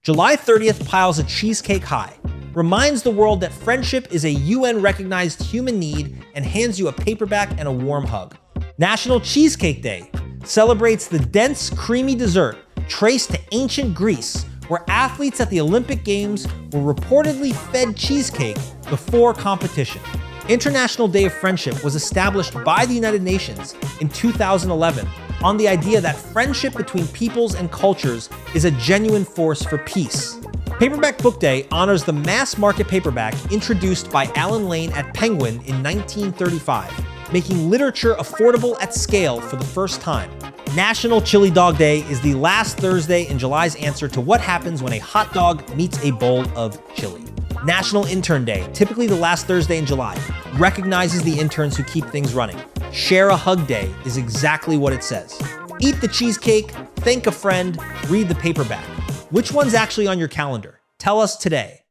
July 30th piles a cheesecake high, reminds the world that friendship is a UN-recognized human need, and hands you a paperback and a warm hug. National Cheesecake Day celebrates the dense, creamy dessert traced to ancient Greece, where athletes at the Olympic Games were reportedly fed cheesecake before competition. International Day of Friendship was established by the United Nations in 2011 on the idea that friendship between peoples and cultures is a genuine force for peace. Paperback Book Day honors the mass market paperback introduced by Alan Lane at Penguin in 1935, making literature affordable at scale for the first time. National Chili Dog Day is the last Thursday in July's answer to what happens when a hot dog meets a bowl of chili. National Intern Day, typically the last Thursday in July, recognizes the interns who keep things running. Share a Hug Day is exactly what it says. Eat the cheesecake, thank a friend, read the paperback. Which one's actually on your calendar? Tell us today.